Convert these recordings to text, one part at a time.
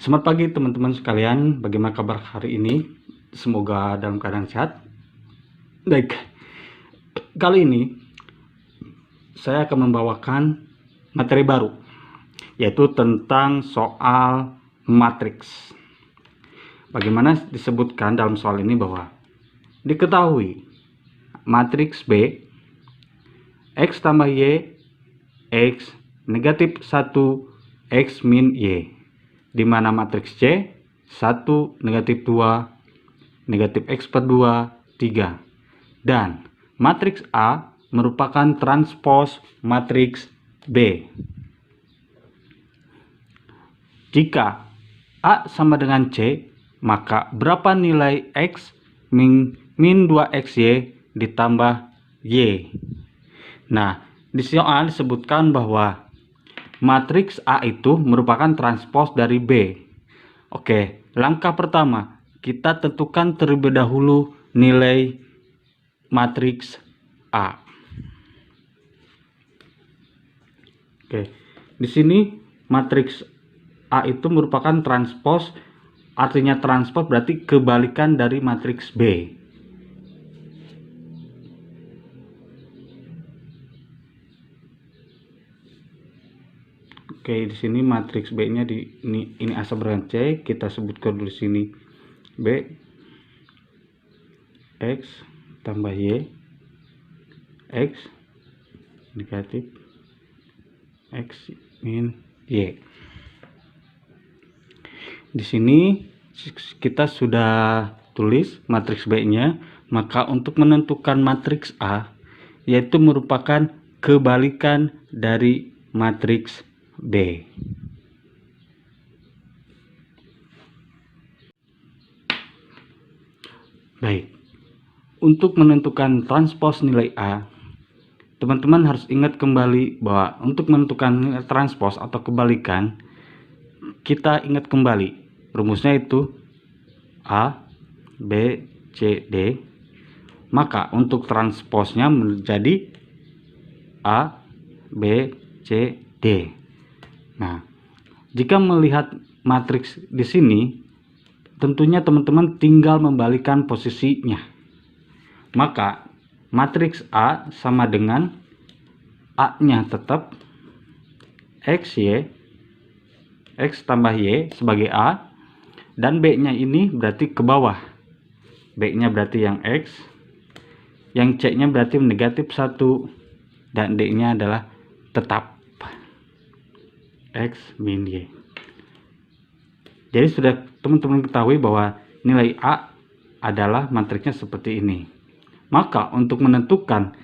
Selamat pagi teman-teman sekalian, bagaimana kabar hari ini? Semoga dalam keadaan sehat. Baik, kali ini saya akan membawakan materi baru, yaitu tentang soal matriks. Bagaimana disebutkan dalam soal ini bahwa diketahui matriks B, X tambah Y, X negatif 1, X min Y, di mana matriks C 1 negatif 2 negatif X per 2 3, dan matriks A merupakan transpos matriks B. Jika A sama dengan C, maka berapa nilai X min 2XY ditambah Y? Nah, di soal disebutkan bahwa matriks A itu merupakan transpos dari B. Oke, langkah pertama, kita tentukan terlebih dahulu nilai matriks A. Oke, di sini matriks A itu merupakan transpos, artinya transpos berarti kebalikan dari matriks B. Oke, di sini matriks B-nya ini A sama dengan C, kita sebutkan dulu di sini B, X tambah Y, X negatif X min Y. Di sini kita sudah tulis matriks B-nya, maka untuk menentukan matriks A, yaitu merupakan kebalikan dari matriks B. Baik, untuk menentukan transpos nilai A, teman-teman harus ingat kembali bahwa untuk menentukan nilai transpos atau kebalikan, kita ingat kembali rumusnya itu A, B, C, D. Maka untuk transposnya menjadi A, B, C, D. Nah, jika melihat matriks di sini, tentunya teman-teman tinggal membalikan posisinya. Maka matriks A sama dengan A-nya tetap XY, X tambah Y sebagai A, dan B-nya ini berarti ke bawah. B-nya berarti yang X, yang C-nya berarti negatif 1, dan D-nya adalah tetap X min Y. Jadi sudah teman-teman ketahui bahwa nilai A adalah matriksnya seperti ini. Maka untuk menentukan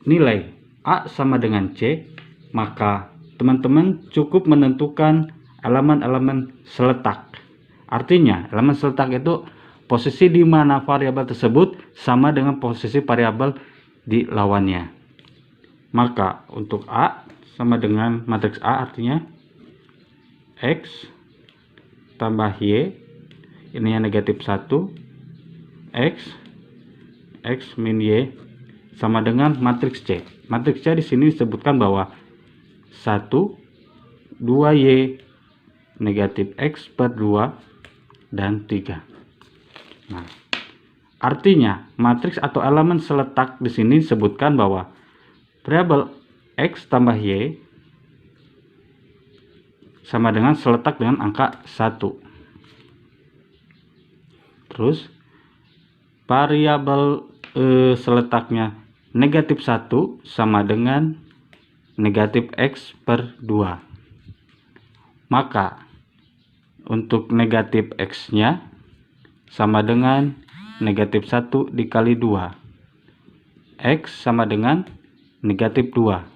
nilai A sama dengan C, maka teman-teman cukup menentukan elemen-elemen seletak. Artinya elemen seletak itu posisi di mana variabel tersebut sama dengan posisi variabel di lawannya. Maka untuk A sama dengan matriks A, artinya X tambah Y, ini yang negatif 1, X min Y sama dengan matriks C. Matriks C di sini disebutkan bahwa 1, 2Y negatif X per 2 dan 3. Nah, artinya matriks atau elemen seletak di sini disebutkan bahwa variabel X tambah Y sama dengan seletak dengan angka 1. Terus variabel seletaknya negatif 1 sama dengan negatif X per 2. Maka untuk negatif X nya sama dengan negatif 1 dikali 2. X sama dengan negatif 2.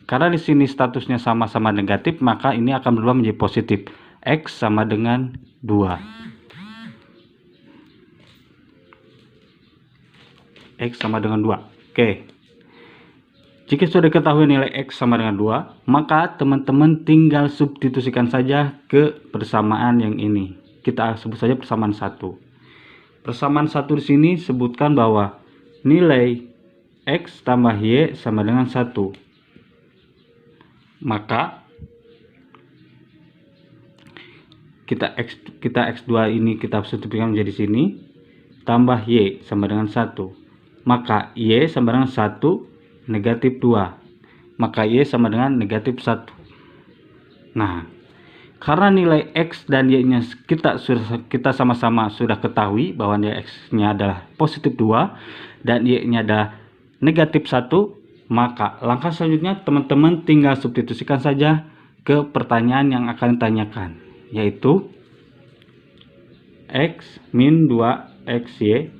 Karena di sini statusnya sama-sama negatif, maka ini akan berubah menjadi positif. X sama dengan 2. X sama dengan 2. Oke. Jika sudah diketahui nilai X sama dengan 2, maka teman-teman tinggal substitusikan saja ke persamaan yang ini. Kita sebut saja persamaan 1. Persamaan 1 di sini sebutkan bahwa nilai X tambah Y sama dengan 1. Maka kita X2 ini kita substitusikan menjadi sini, tambah Y sama dengan 1. Maka Y sama dengan 1 negatif 2. Maka Y sama dengan negatif 1. Nah, karena nilai X dan Y-nya kita sama-sama sudah ketahui bahwa nilai X-nya adalah positif 2 dan Y-nya adalah negatif 1, maka langkah selanjutnya teman-teman tinggal substitusikan saja ke pertanyaan yang akan ditanyakan, yaitu X min 2XY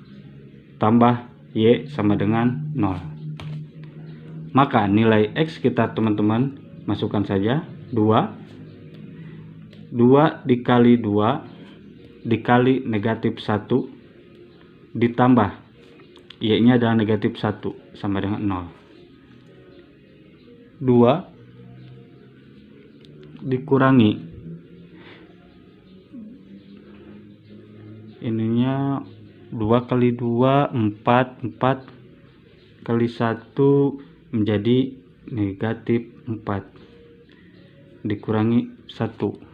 tambah Y sama dengan 0. Maka nilai X kita teman-teman masukkan saja 2 dikali 2 dikali negatif 1 ditambah Y nya adalah negatif 1 sama dengan 0. 2 dikurangi ininya 2 kali 2 4 kali 1 menjadi negatif 4 dikurangi 1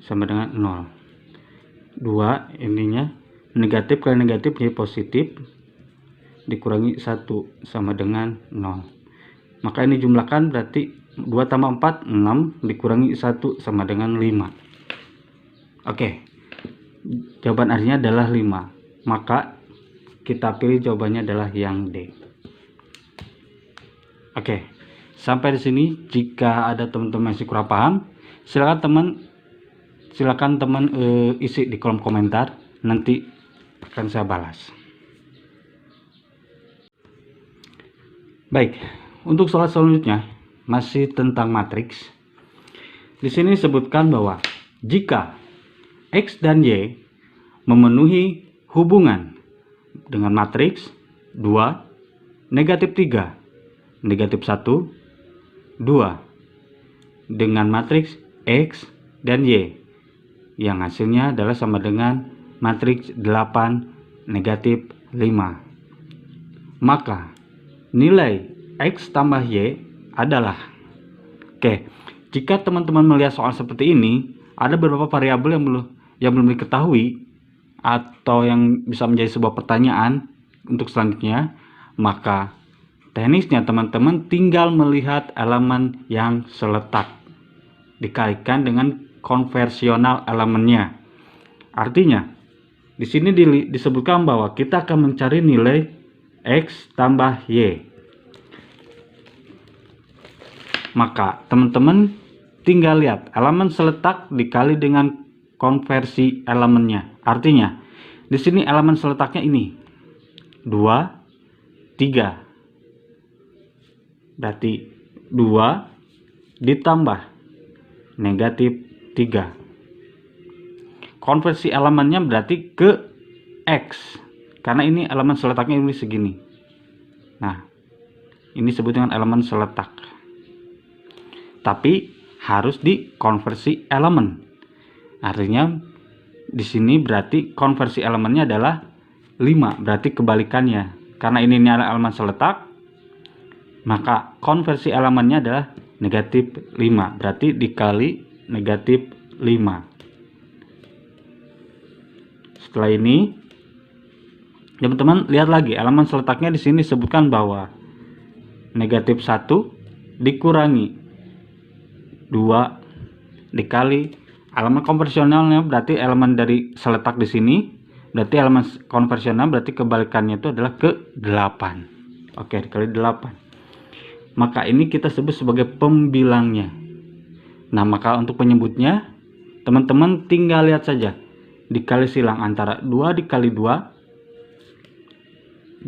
sama dengan 0. 2 ininya negatif kali negatif jadi positif dikurangi 1 sama dengan 0. Maka ini jumlahkan berarti 2 tambah 4 6 dikurangi 1 sama dengan 5. Oke, jawaban aslinya adalah 5. Maka kita pilih jawabannya adalah yang D. Oke, sampai di sini. Jika ada teman-teman masih kurang paham, silakan teman isi di kolom komentar, nanti akan saya balas. Baik, untuk soal selanjutnya masih tentang matriks. Di sini disebutkan bahwa jika X dan Y memenuhi hubungan dengan matriks 2, negatif 3, negatif 1, 2 dengan matriks X dan Y yang hasilnya adalah sama dengan matriks 8, negatif 5. Maka nilai X tambah Y adalah, jika teman-teman melihat soal seperti ini, ada beberapa variabel yang belum diketahui atau yang bisa menjadi sebuah pertanyaan untuk selanjutnya, maka teknisnya teman-teman tinggal melihat elemen yang seletak dikalikan dengan konversional elemennya. Artinya di sini disebutkan bahwa kita akan mencari nilai X tambah Y. Maka teman-teman tinggal lihat elemen seletak dikali dengan konversi elemennya. Artinya di sini elemen seletaknya ini 2, 3. Berarti 2 ditambah negatif 3. Konversi elemennya berarti ke X, karena ini elemen seletaknya ini segini. Nah, ini disebut dengan elemen seletak. Tapi harus dikonversi elemen. Artinya di sini berarti konversi elemennya adalah 5, berarti kebalikannya. Karena ini adalah elemen seletak, maka konversi elemennya adalah negatif 5, berarti dikali negatif 5. Setelah ini teman-teman lihat lagi elemen seletaknya di sini disebutkan bahwa negatif 1 dikurangi 2 dikali elemen konversionalnya, berarti elemen dari seletak di sini, berarti elemen konversional berarti kebalikannya itu adalah ke 8. Oke, dikali 8. Maka ini kita sebut sebagai pembilangnya. Nah, maka untuk penyebutnya teman-teman tinggal lihat saja, dikali silang antara 2 dikali 2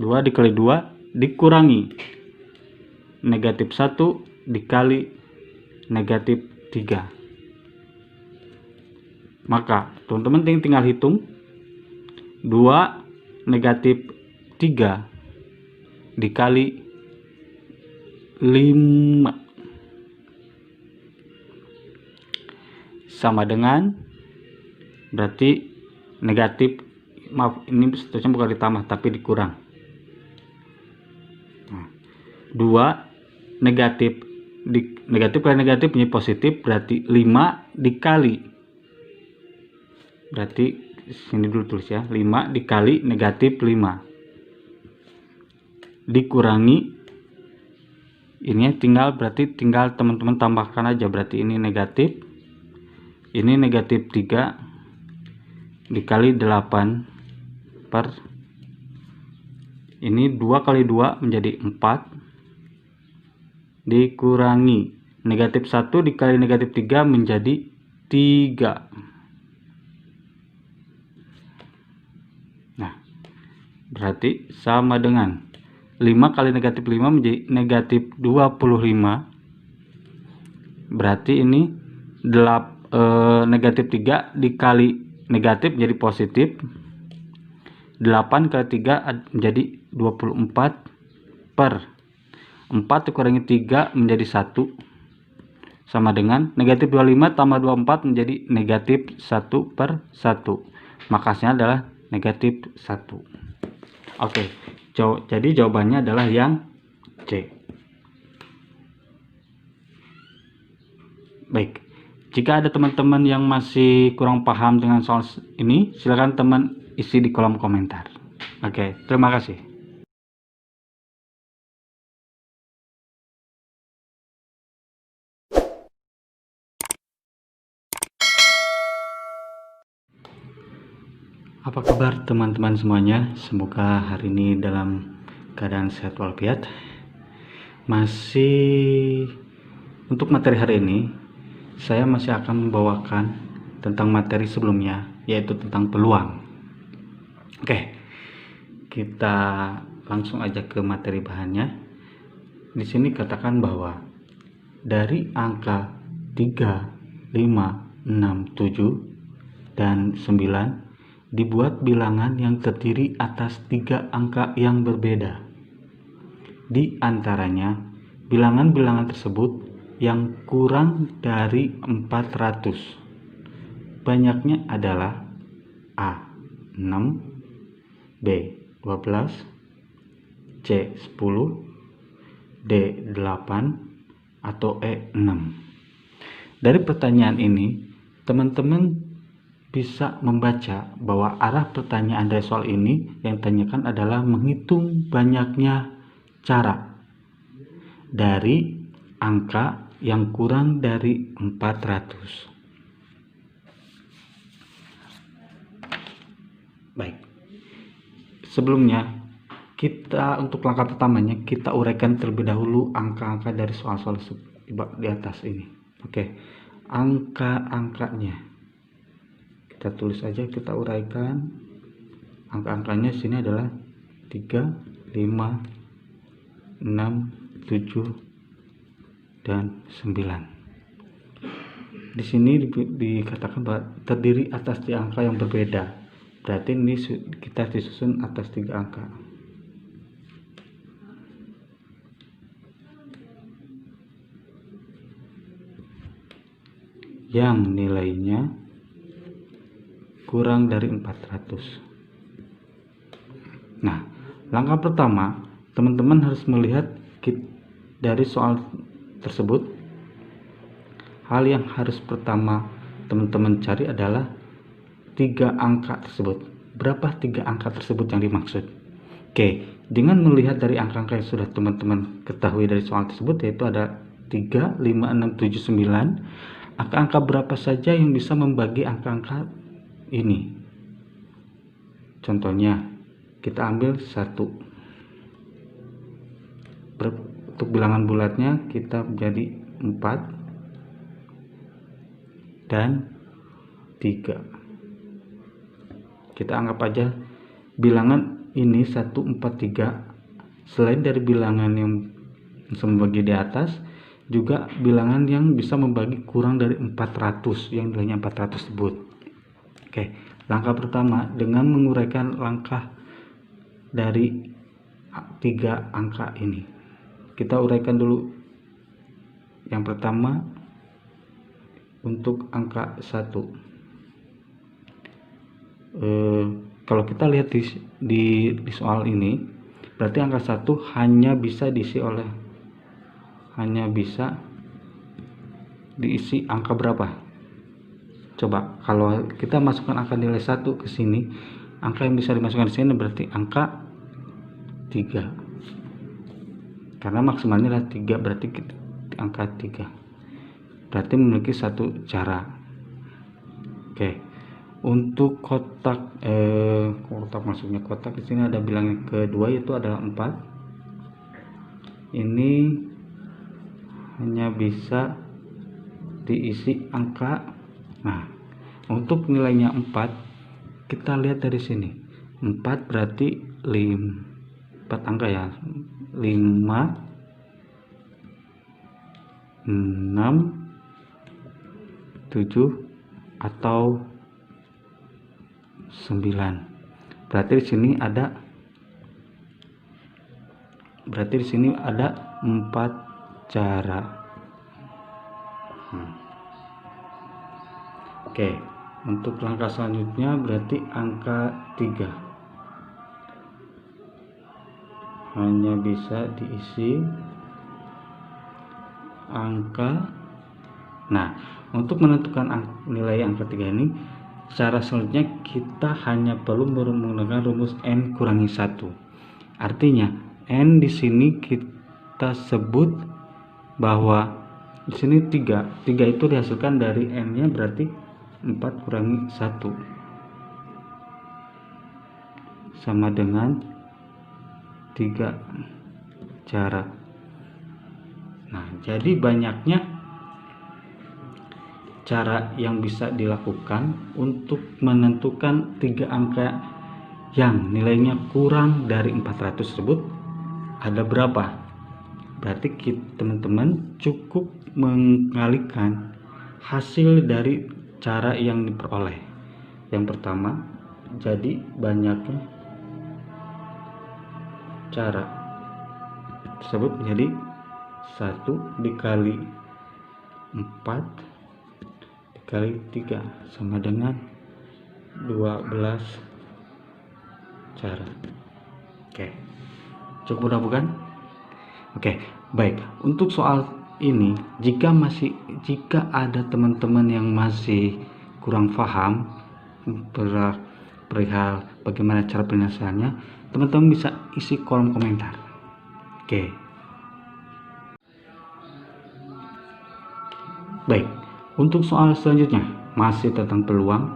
dikurangi negatif 1 dikali negatif 3. Maka teman-teman tinggal hitung 2 negatif 3 dikali 5 sama dengan, berarti negatif, maaf ini seterusnya bukan ditambah tapi dikurang. 2 negatif negatif kali negatif menjadi positif, berarti 5 dikali, berarti sini dulu tulis ya, 5 dikali negatif 5 dikurangi ini berarti tinggal teman-teman tambahkan aja, berarti ini negatif 3 dikali 8 per ini 2 kali 2 menjadi 4 dikurangi negatif 1 dikali negatif 3 menjadi 3. Nah, berarti sama dengan 5 kali negatif 5 menjadi negatif 25. Berarti ini negatif 3 dikali negatif menjadi positif. 8 kali 3 menjadi 24 per 4 dikurangi 3 menjadi 1 sama dengan negatif 25 tambah 24 menjadi negatif 1 per 1. Maka hasilnya adalah negatif 1. Oke, jadi jawabannya adalah yang C. Baik, jika ada teman-teman yang masih kurang paham dengan soal ini, silakan teman isi di kolom komentar. Oke, terima kasih. Apa kabar teman-teman semuanya? Semoga hari ini dalam keadaan sehat walafiat. Masih untuk materi hari ini, saya masih akan membawakan tentang materi sebelumnya, yaitu tentang peluang. Oke, kita langsung aja ke materi bahannya. Di sini katakan bahwa dari angka 3, 5, 6, 7, dan 9 dibuat bilangan yang terdiri atas 3 angka yang berbeda. Di antaranya, bilangan-bilangan tersebut yang kurang dari 400. Banyaknya adalah A. 6, B. 12, C. 10, D. 8, atau E. 6. Dari pertanyaan ini, teman-teman bisa membaca bahwa arah pertanyaan dari soal ini yang ditanyakan adalah menghitung banyaknya cara dari angka yang kurang dari 400. Baik, sebelumnya kita untuk langkah pertamanya kita uraikan terlebih dahulu angka-angka dari soal-soal di atas ini. Oke, angka-angkanya kita tulis aja, kita uraikan. Angka-angkanya sini adalah 3, 5, 6, 7, dan 9. Di sini dikatakan bahwa terdiri atas 3 angka yang berbeda. Berarti ini kita disusun atas 3 angka. Yang nilainya kurang dari 400. Nah, langkah pertama, teman-teman harus melihat dari soal tersebut. Hal yang harus pertama teman-teman cari adalah 3 angka tersebut. Berapa 3 angka tersebut yang dimaksud? Oke, dengan melihat dari angka-angka yang sudah teman-teman ketahui dari soal tersebut, yaitu ada 3, 5, 6, 7, 9. Angka-angka berapa saja yang bisa membagi angka-angka ini? Contohnya, kita ambil 1. Untuk bilangan bulatnya kita menjadi 4 dan 3. Kita anggap aja bilangan ini 1, 4, 3. Selain dari bilangan yang bisa membagi di atas, juga bilangan yang bisa membagi kurang dari 400, yang nilainya 400 tersebut. Oke, langkah pertama dengan menguraikan langkah dari 3 angka ini. Kita uraikan dulu. Yang pertama untuk angka 1. Kalau kita lihat di soal ini, berarti angka 1 hanya bisa diisi oleh diisi angka berapa? Coba kalau kita masukkan angka nilai 1 ke sini, angka yang bisa dimasukkan di sini berarti angka 3. Karena maksimalnya adalah 3, berarti angka 3. Berarti memiliki satu cara. Oke. Untuk kotak masuknya kotak di sini ada bilang yang kedua yaitu adalah 4. Ini hanya bisa diisi angka. Nah, untuk nilainya 4 kita lihat dari sini. 4 berarti 4 angka ya. 5 6 7 atau 9. Berarti di sini ada 4 cara. Oke, untuk langkah selanjutnya berarti angka 3 hanya bisa diisi angka. Nah, untuk menentukan nilai angka 3 ini, cara selanjutnya kita hanya perlu menggunakan rumus n kurangi 1. Artinya n di sini kita sebut bahwa di sini 3 itu dihasilkan dari n nya, berarti 4 kurangi 1 sama dengan 3 cara. Nah, jadi banyaknya cara yang bisa dilakukan untuk menentukan 3 angka yang nilainya kurang dari 400 tersebut ada berapa. Berarti teman-teman cukup mengalikan hasil dari cara yang diperoleh. Yang pertama, jadi banyaknya cara tersebut menjadi 1 dikali 4 dikali 3 sama dengan 12 cara. Oke, cukup mudah bukan? Oke, baik. Untuk soal ini, jika ada teman-teman yang masih kurang paham perihal bagaimana cara penyelesaiannya, teman-teman bisa isi kolom komentar. Oke. Baik, untuk soal selanjutnya masih tentang peluang.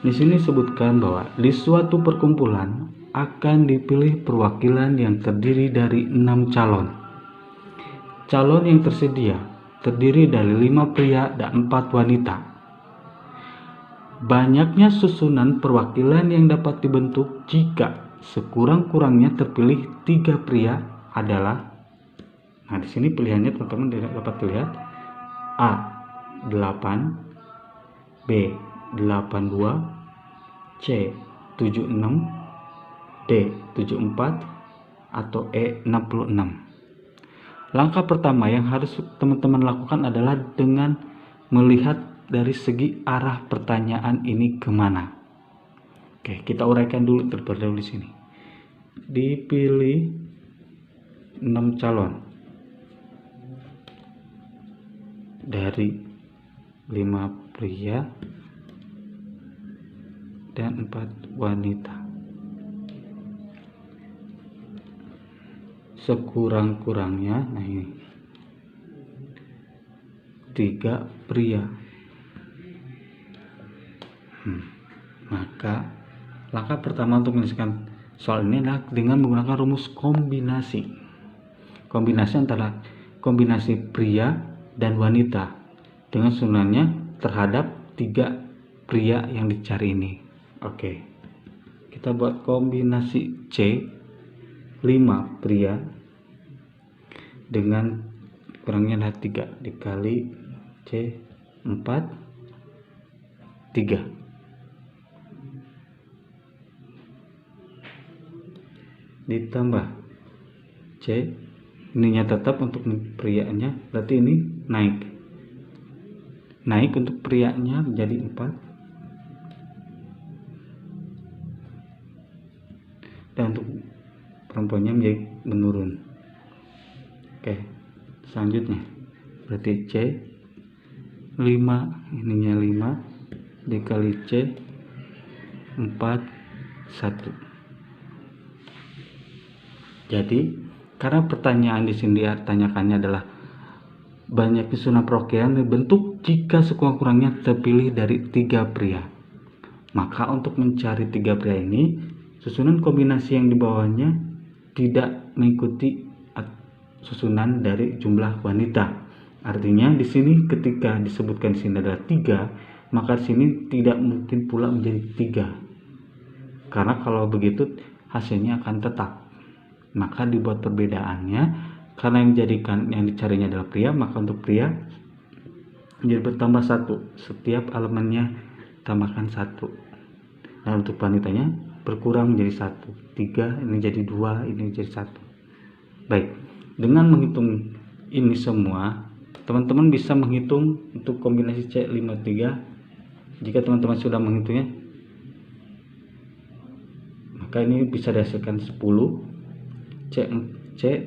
Di sini disebutkan bahwa di suatu perkumpulan akan dipilih perwakilan yang terdiri dari 6 calon. Calon yang tersedia terdiri dari 5 pria dan 4 wanita. Banyaknya susunan perwakilan yang dapat dibentuk jika sekurang-kurangnya terpilih 3 pria adalah. Nah, di sini pilihannya teman-teman dapat lihat A 8, B 82, C 76, D 74, atau E 66. Langkah pertama yang harus teman-teman lakukan adalah dengan melihat dari segi arah pertanyaan ini kemana. Oke, kita uraikan dulu terlebih dahulu di sini. Dipilih 6 calon dari 5 pria dan 4 wanita. Sekurang-kurangnya, nah ini 3 pria. Maka langkah pertama untuk menyelesaikan soal ini adalah dengan menggunakan rumus kombinasi. Kombinasi antara kombinasi pria dan wanita dengan sunannya terhadap 3 pria yang dicari ini. Oke, kita buat kombinasi C 5 pria dengan kurangnya adalah 3 dikali C 4 3 ditambah C ininya tetap untuk prianya, berarti ini naik untuk prianya menjadi 4 dan untuk perempuannya menjadi menurun. Oke, selanjutnya berarti C ininya 5 dikali C 4 1. Jadi karena pertanyaan di sini ditanyakannya adalah banyaknya susunan perwakilan dibentuk jika sekurang-kurangnya terpilih dari 3 pria. Maka untuk mencari 3 pria ini, susunan kombinasi yang di bawahnya tidak mengikuti susunan dari jumlah wanita. Artinya di sini ketika disebutkan di sini adalah 3, maka di sini tidak mungkin pula menjadi 3. Karena kalau begitu hasilnya akan tetap. Maka dibuat perbedaannya, karena yang dicarinya adalah pria, maka untuk pria menjadi bertambah 1. Setiap elemennya tambahkan 1. Dan untuk wanitanya berkurang menjadi 1. 3 ini jadi 2, ini jadi 1. Baik, dengan menghitung ini semua, teman-teman bisa menghitung untuk kombinasi C53. Jika teman-teman sudah menghitungnya, maka ini bisa dihasilkan 10. C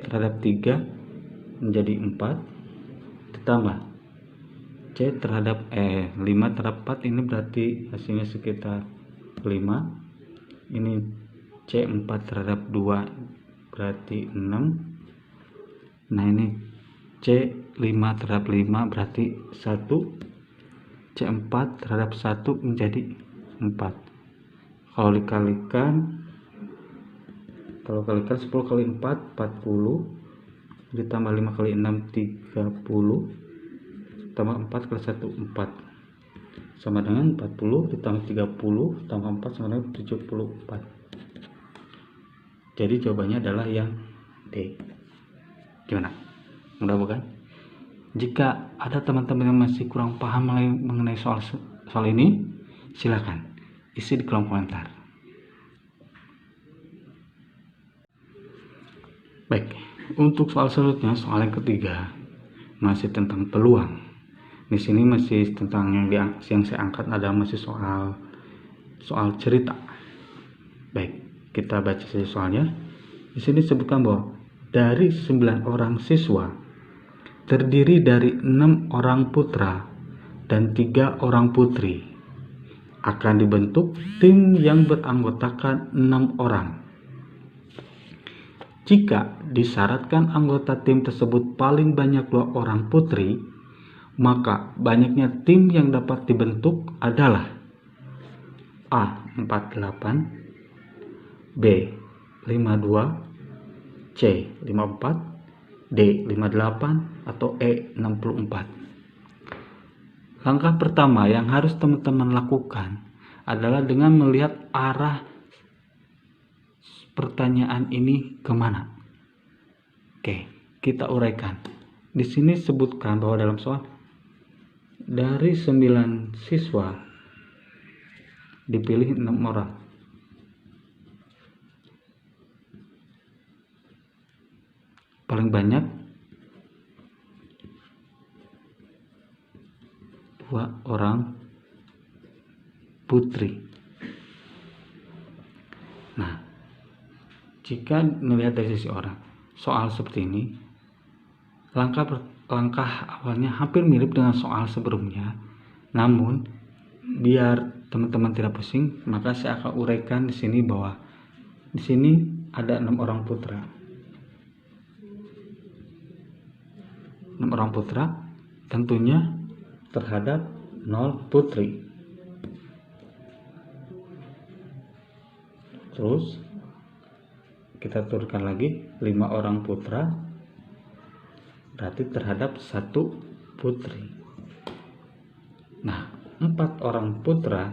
terhadap 3 menjadi 4, ditambah C terhadap 5 terhadap 4, ini berarti hasilnya sekitar 5. Ini C4 terhadap 2 berarti 6. Nah ini C5 terhadap 5 berarti 1. C4 terhadap 1 menjadi 4. Kalau dikalikan 10 kali 4 40, ditambah 5 kali 6 30, tambah 4 kali 1 4, sama dengan 40, ditambah 30 tambah 4 sama dengan 74. Jadi jawabannya adalah yang D. Gimana? Mudah bukan? Jika ada teman-teman yang masih kurang paham mengenai soal ini, silakan isi di kolom komentar. Baik, untuk soal selanjutnya, soal yang ketiga masih tentang peluang. Di sini masih tentang yang saya angkat adalah masih soal cerita. Baik, kita baca saja soalnya. Di sini disebutkan bahwa dari 9 orang siswa terdiri dari 6 orang putra dan 3 orang putri. Akan dibentuk tim yang beranggotakan 6 orang. Jika disyaratkan anggota tim tersebut paling banyak 2 orang putri, maka banyaknya tim yang dapat dibentuk adalah A 48, B 52, C 54, D 58, atau E 64. Langkah pertama yang harus teman-teman lakukan adalah dengan melihat arah pertanyaan ini kemana. Oke, kita uraikan. Di sini sebutkan bahwa dalam soal dari 9 siswa dipilih 6 orang. Paling banyak 2 orang putri. Nah, jika melihat dari sisi orang, soal seperti ini, langkah awalnya hampir mirip dengan soal sebelumnya. Namun, biar teman-teman tidak pusing, maka saya akan uraikan di sini bahwa di sini ada 6 orang putra. 6 orang putra tentunya terhadap 0 putri. Terus kita turunkan lagi 5 orang putra berarti terhadap 1 putri. Nah, 4 orang putra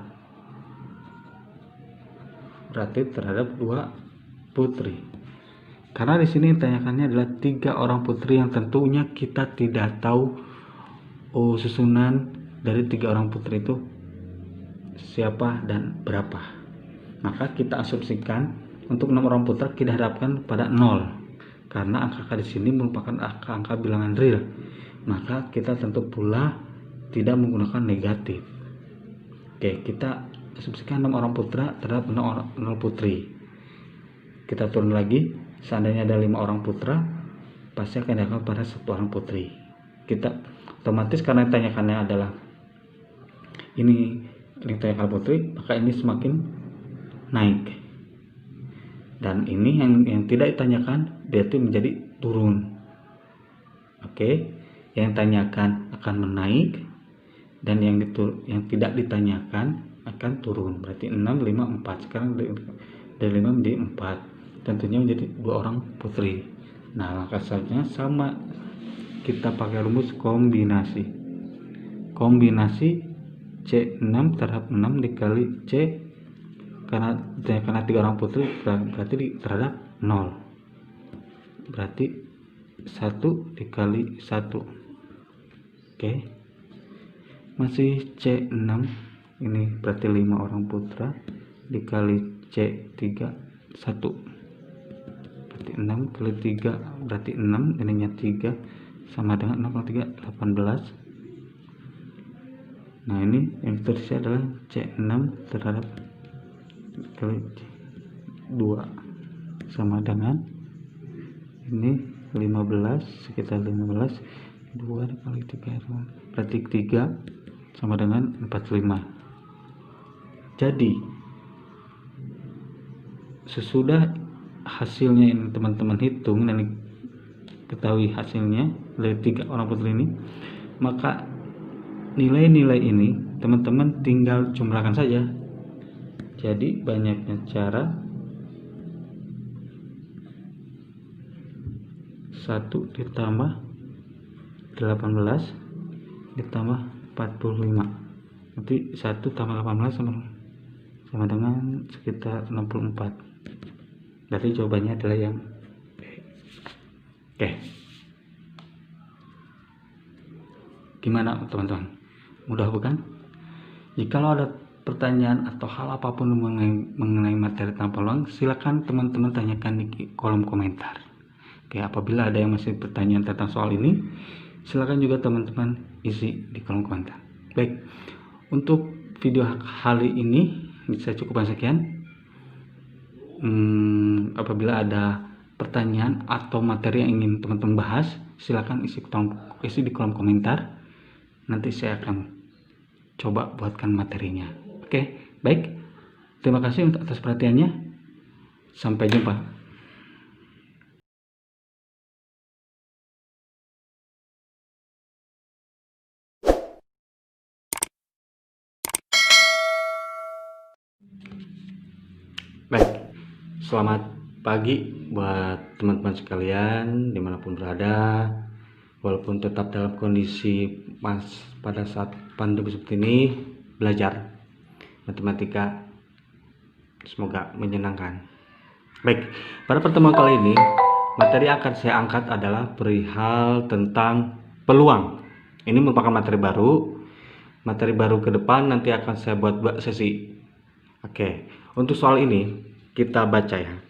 berarti terhadap 2 putri. Karena di sini ditanyakannya adalah 3 orang putri yang tentunya kita tidak tahu susunan dari 3 orang putri itu siapa dan berapa. Maka kita asumsikan untuk 6 orang putra kita hadapkan pada 0, karena angka di sini merupakan angka bilangan real. Maka kita tentu pula tidak menggunakan negatif. Oke, kita asumsikan 6 orang putra terhadap 0 putri. Kita turun lagi, seandainya ada 5 orang putra, pasti akan dihadapkan pada 1 orang putri. Kita otomatis karena ditanyakannya adalah ini ditanyakan putri, maka ini semakin naik. Dan ini yang tidak ditanyakan berarti menjadi turun. Oke, yang ditanyakan akan menaik, dan yang tidak ditanyakan akan turun. Berarti 6, 5, 4. Sekarang dari 5 menjadi 4. Tentunya menjadi 2 orang putri. Nah, langkah selanjutnya sama, kita pakai rumus kombinasi. Kombinasi C6 terhadap 6 dikali C, karena 3 orang putri berarti terhadap 0. Berarti 1 dikali 1. Oke. Masih C6, ini berarti 5 orang putra dikali C3 1. Berarti 6 kali 3 berarti 6, ininya 3 sama dengan 6 kali 3 18. Nah, ini yang tersisa adalah C6 terhadap kali 2 sama dengan ini 15, sekitar 15, 2 dikali 3 berarti 3 sama dengan 45. Jadi sesudah hasilnya ini teman-teman hitung dan ketahui hasilnya dari 3 orang putri ini, maka nilai-nilai ini teman-teman tinggal jumlahkan saja. Jadi banyaknya cara 1 ditambah 18 ditambah 45. Nanti 1 tambah 18 sama dengan sekitar 64. Berarti jawabannya adalah yang B. Oke. Gimana teman-teman? Mudah bukan? Jikalau ada pertanyaan atau hal apapun mengenai materi tanpa peluang, silakan teman-teman tanyakan di kolom komentar. Oke, apabila ada yang masih pertanyaan tentang soal ini, silakan juga teman-teman isi di kolom komentar. Baik, untuk video kali ini saya cukupkan sekian. Apabila ada pertanyaan atau materi yang ingin teman-teman bahas, silakan isi di kolom komentar. Nanti saya akan coba buatkan materinya. Oke, baik. Terima kasih atas perhatiannya. Sampai jumpa. Baik, selamat pagi buat teman-teman sekalian dimanapun berada. Walaupun tetap dalam kondisi pada saat pandemi seperti ini, belajar matematika semoga menyenangkan. Baik, pada pertemuan kali ini materi yang akan saya angkat adalah perihal tentang peluang. Ini merupakan materi baru ke depan nanti akan saya buat sesi. Oke, untuk soal ini kita baca ya.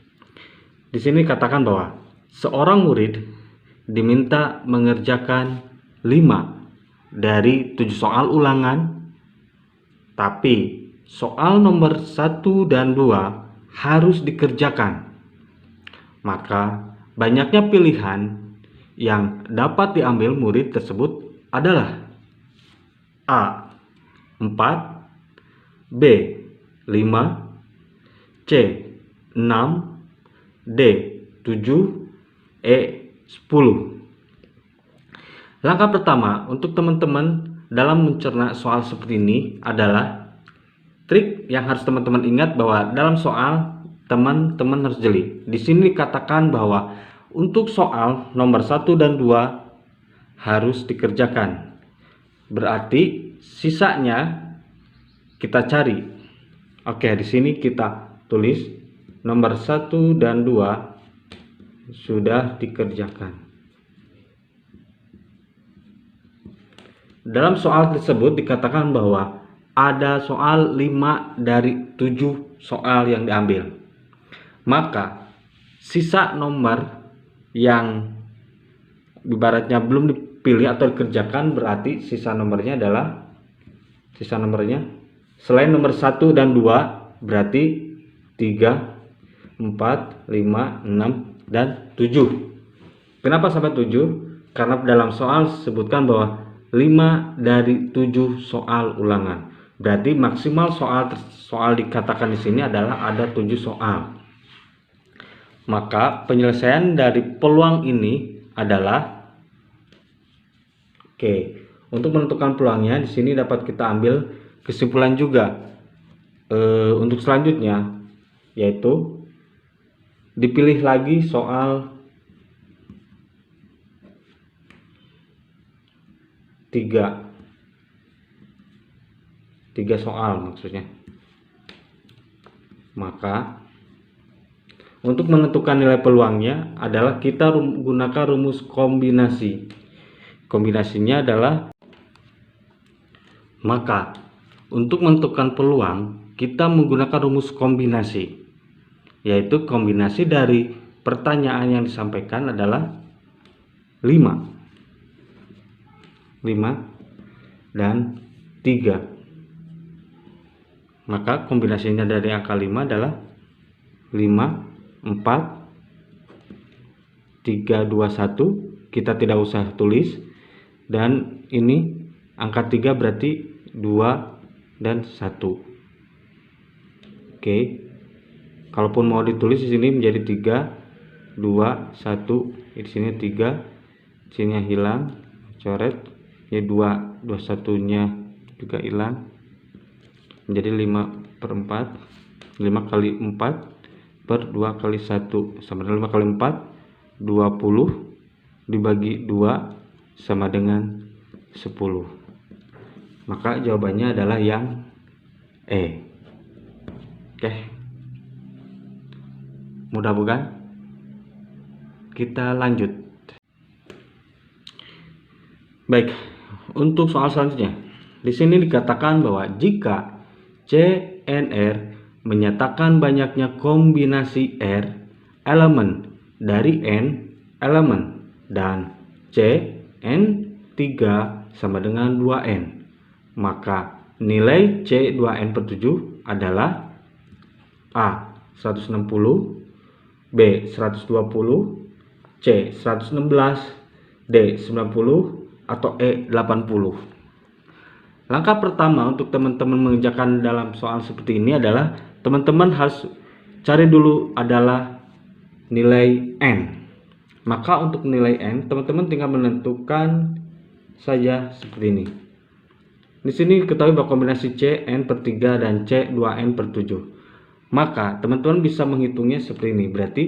Di sini katakan bahwa seorang murid diminta mengerjakan 5 dari 7 soal ulangan, tapi soal nomor 1 dan 2 harus dikerjakan. Maka banyaknya pilihan yang dapat diambil murid tersebut adalah A. 4, B. 5, C. 6, D. 7, E. 10. Langkah pertama untuk teman-teman dalam mencerna soal seperti ini adalah trik yang harus teman-teman ingat bahwa dalam soal teman-teman harus jeli. Di sini dikatakan bahwa untuk soal nomor 1 dan 2 harus dikerjakan. Berarti sisanya kita cari. Oke, di sini kita tulis nomor 1 dan 2 sudah dikerjakan. Dalam soal tersebut dikatakan bahwa ada soal 5 dari 7 soal yang diambil. Maka sisa nomor yang ibaratnya belum dipilih atau dikerjakan, berarti sisa nomornya selain nomor 1 dan 2 berarti 3, 4, 5, 6 dan 7. Kenapa sampai 7? Karena dalam soal disebutkan bahwa 5 dari 7 soal ulangan. Berarti maksimal soal dikatakan di sini adalah ada 7 soal. Maka penyelesaian dari peluang ini adalah untuk menentukan peluangnya di sini dapat kita ambil kesimpulan juga untuk selanjutnya, yaitu dipilih lagi soal 3 soal maksudnya. Maka untuk menentukan nilai peluangnya adalah kita gunakan rumus kombinasi. Kombinasinya adalah, maka untuk menentukan peluang kita menggunakan rumus kombinasi, yaitu kombinasi dari pertanyaan yang disampaikan adalah 5 dan 3. Maka kombinasinya dari angka 5 adalah 5, 4, 3, 2, 1. Kita tidak usah tulis. Dan ini angka 3 berarti 2 dan 1. Kalaupun mau ditulis di sini menjadi 3, 2, 1. Di sini 3, sini hilang, coret. Ya 2, 1-nya juga hilang. Menjadi 5/4. 5 kali 4 per 2 kali 1 sama dengan 5 kali 4, 20 dibagi 2 sama dengan 10. Maka jawabannya adalah yang E. Mudah bukan? Kita lanjut. Baik, untuk soal selanjutnya. Di sini dikatakan bahwa jika CNR menyatakan banyaknya kombinasi R elemen dari N elemen dan CN3 sama dengan 2N, maka nilai C2N/7 adalah A 160, B 120, C 116, D 90, atau E 80. Langkah pertama untuk teman-teman mengerjakan dalam soal seperti ini adalah teman-teman harus cari dulu adalah nilai N. Maka untuk nilai N, teman-teman tinggal menentukan saja seperti ini. Di sini diketahui bahwa kombinasi CN/3 dan C2N/7. Maka teman-teman bisa menghitungnya seperti ini. Berarti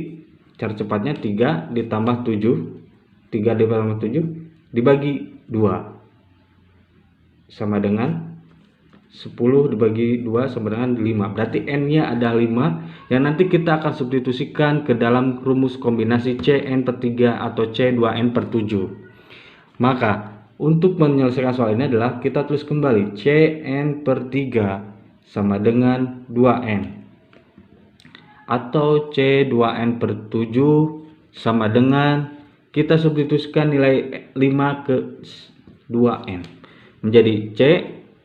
cara cepatnya 3 ditambah 7. 3 ditambah 7 dibagi 2 sama dengan 10 dibagi 2 sama dengan 5. Berarti N-nya ada 5 yang nanti kita akan substitusikan ke dalam rumus kombinasi CN/3 atau C2N/7. Maka untuk menyelesaikan soal ini adalah kita tulis kembali CN/3 sama dengan 2N, atau C2N/7 sama dengan, kita substitusikan nilai 5 ke 2N menjadi C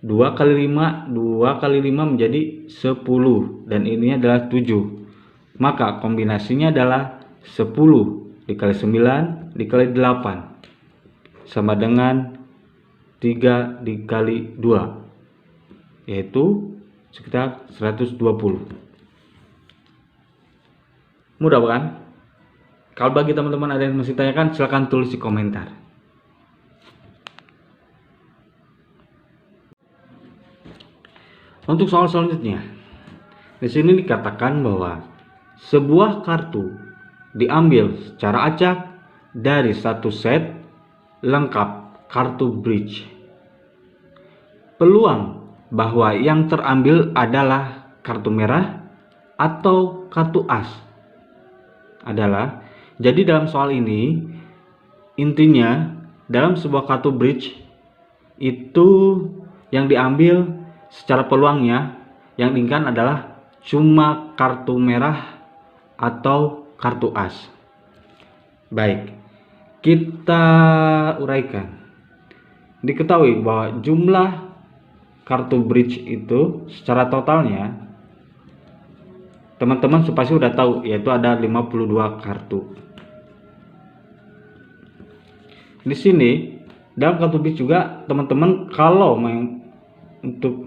2 kali 5, 2 kali 5 menjadi 10, dan ini adalah 7. Maka kombinasinya adalah 10 dikali 9 dikali 8 sama dengan 3 dikali 2, yaitu sekitar 120. Mudah bukan? Kalau bagi teman-teman ada yang masih tanyakan, silahkan tulis di komentar. Untuk soal selanjutnya, di sini dikatakan bahwa sebuah kartu diambil secara acak dari satu set lengkap kartu bridge. Peluang bahwa yang terambil adalah kartu merah atau kartu as adalah, jadi dalam soal ini intinya dalam sebuah kartu bridge itu yang diambil secara peluangnya yang diinginkan adalah cuma kartu merah atau kartu as. Baik, kita uraikan. Diketahui bahwa jumlah kartu bridge itu secara totalnya teman-teman pasti sudah tahu, yaitu ada 52 kartu. Di sini dalam kartu bridge juga teman-teman kalau untuk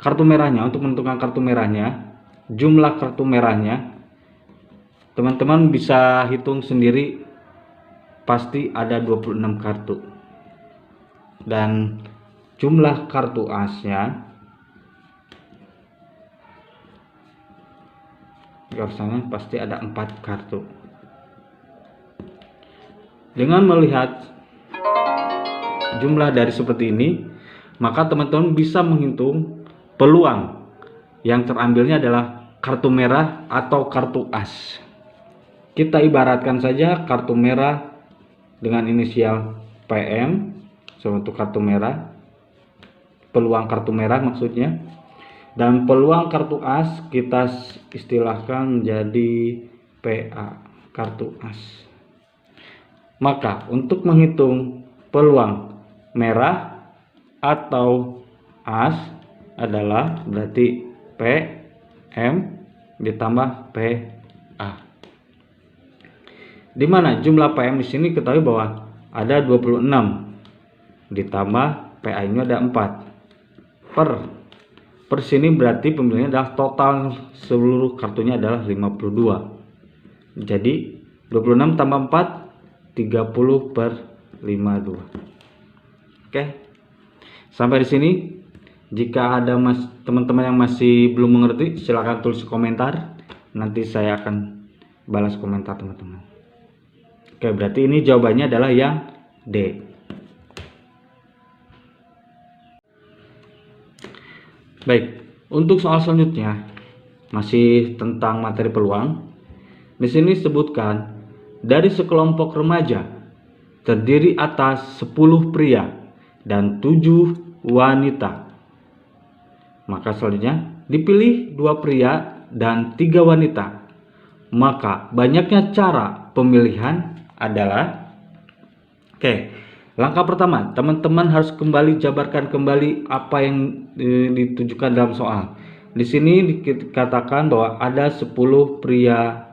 kartu merahnya. Untuk menentukan kartu merahnya, jumlah kartu merahnya, teman-teman bisa hitung sendiri, pasti ada 26 kartu. Dan jumlah kartu asnya, biasanya pasti ada 4 kartu. Dengan melihat jumlah dari seperti ini, maka teman-teman bisa menghitung peluang yang terambilnya adalah kartu merah atau kartu as. Kita ibaratkan saja kartu merah dengan inisial PM, untuk kartu merah, peluang kartu merah maksudnya, dan peluang kartu as kita istilahkan menjadi PA, kartu as. Maka untuk menghitung peluang merah atau as adalah berarti PM ditambah PA. Di mana jumlah PM di sini ketahui bahwa ada 26 ditambah PA ini ada 4 per sini, berarti pemilihannya adalah total seluruh kartunya adalah 52. Jadi 26 tambah 4 30 per 52. Oke. Sampai di sini. Jika ada teman-teman yang masih belum mengerti, silahkan tulis komentar. Nanti saya akan balas komentar teman-teman. Oke, berarti ini jawabannya adalah yang D. Baik, untuk soal selanjutnya masih tentang materi peluang. Di sini disebutkan dari sekelompok remaja terdiri atas 10 pria dan 7 wanita. Maka selanjutnya dipilih 2 pria dan 3 wanita. Maka banyaknya cara pemilihan adalah, langkah pertama, teman-teman harus jabarkan kembali apa yang ditujukan dalam soal. Di sini dikatakan bahwa ada 10 pria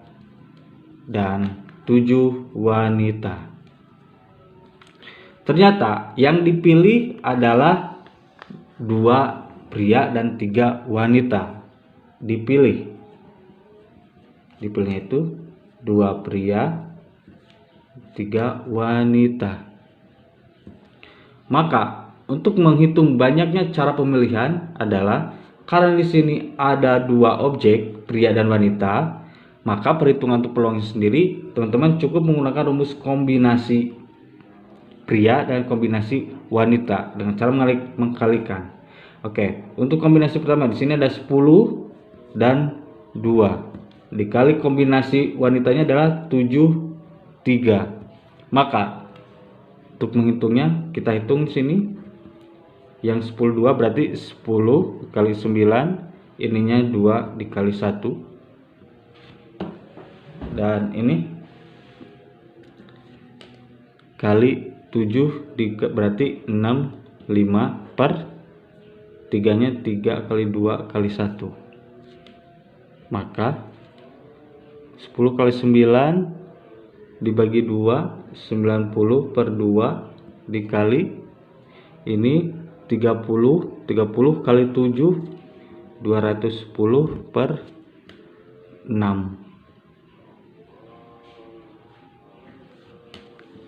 dan 7 wanita. Ternyata yang dipilih adalah 2 pria dan 3 wanita. Dipilihnya itu 2 pria, 3 wanita. Maka untuk menghitung banyaknya cara pemilihan adalah, karena di sini ada 2 objek pria dan wanita, maka perhitungan untuk peluangnya sendiri teman-teman cukup menggunakan rumus kombinasi pria dan kombinasi wanita dengan cara mengkalikan. Untuk kombinasi pertama di sini ada 10 dan 2 dikali kombinasi wanitanya adalah 7 3. Maka untuk menghitungnya kita hitung di sini, yang 10 2 berarti 10 kali 9, ininya 2 dikali 1, dan ini kali 7 berarti 6 5 per 3 nya 3 kali 2 kali 1. Maka 10 kali 9 dibagi 2, 90 per 2 dikali ini 30 kali 7 210 per 6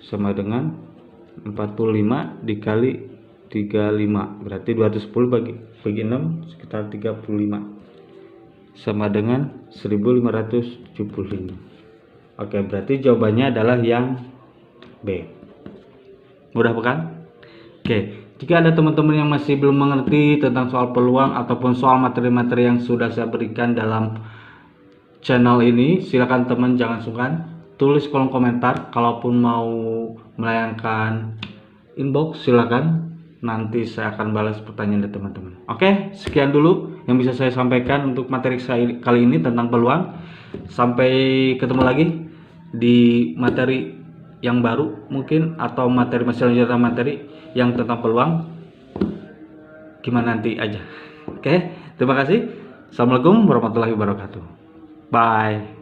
sama dengan 45 dikali 35, berarti 210 bagi 6 sekitar 35 sama dengan 1575. Berarti jawabannya adalah yang B. Mudah bukan? Jika ada teman-teman yang masih belum mengerti tentang soal peluang ataupun soal materi-materi yang sudah saya berikan dalam channel ini, silakan teman jangan sungkan tulis kolom komentar. Kalaupun mau melayangkan inbox, silakan, nanti saya akan balas pertanyaan dari teman-teman. Sekian dulu yang bisa saya sampaikan untuk materi saya kali ini tentang peluang. Sampai ketemu lagi di materi yang baru mungkin, atau materi selanjutnya materi yang tentang peluang, gimana nanti aja. Terima kasih. Assalamualaikum warahmatullahi wabarakatuh. Bye.